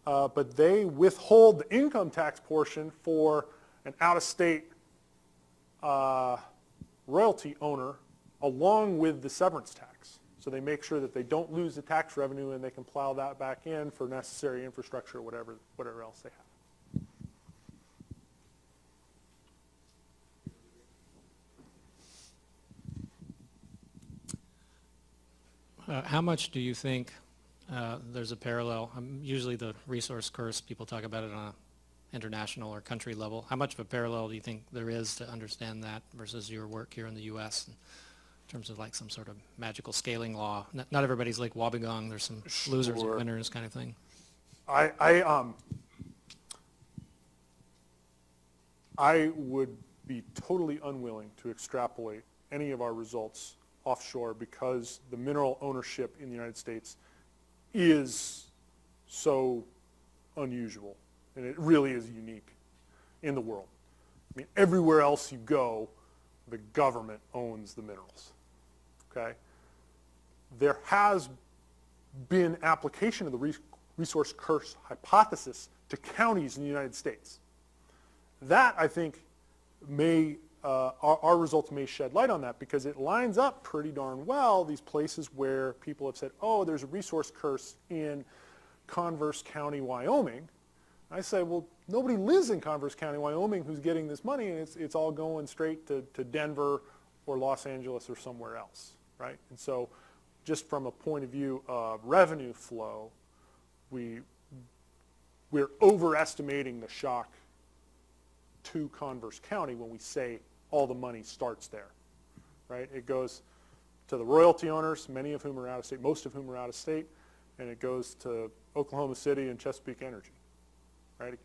B: but they withhold the income tax portion for an out-of-state royalty owner along with the severance tax. So they make sure that they don't lose the tax revenue and they can plow that back in for necessary infrastructure or whatever else they have.
J: How much do you think there's a parallel? Usually the resource curse, people talk about it on an international or country level. How much of a parallel do you think there is to understand that versus your work here in the U.S. in terms of like some sort of magical scaling law? Not everybody's like Wobbegong. There's some losers and winners kind of thing.
B: I would be totally unwilling to extrapolate any of our results offshore because the mineral ownership in the United States is so unusual, and it really is unique in the world. I mean, everywhere else you go, the government owns the minerals, okay? There has been application of the resource curse hypothesis to counties in the United States. That, I think, may our results may shed light on that because it lines up pretty darn well these places where people have said, oh, there's a resource curse in Converse County, Wyoming. I say, well, nobody lives in Converse County, Wyoming who's getting this money, and it's all going straight to Denver or Los Angeles or somewhere else, right? And so just from a point of view of revenue flow, we're overestimating the shock to Converse County when we say all the money starts there, right? It goes to the royalty owners, many of whom are out of state, most of whom are out of state, and it goes to Oklahoma City and Chesapeake Energy, right? It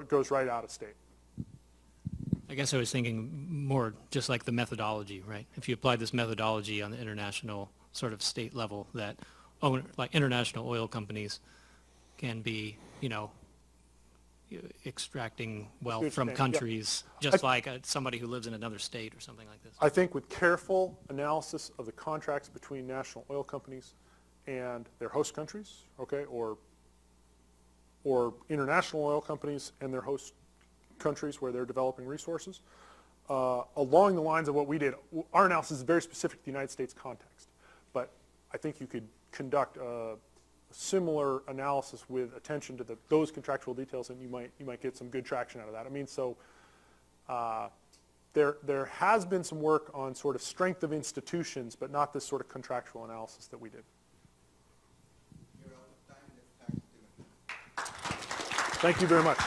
B: goes right out of state.
J: I guess I was thinking more just like the methodology, right? If you applied this methodology on the international sort of state level that like international oil companies can be, extracting wealth from countries, just like somebody who lives in another state or something like this.
B: I think with careful analysis of the contracts between national oil companies and their host countries, okay, or international oil companies and their host countries where they're developing resources, along the lines of what we did, our analysis is very specific to the United States context. But I think you could conduct a similar analysis with attention to those contractual details, and you might get some good traction out of that. I mean, so there has been some work on sort of strength of institutions, but not this sort of contractual analysis that we did.
C: You're out of time. Let's thank Dylan.
B: Thank you very much.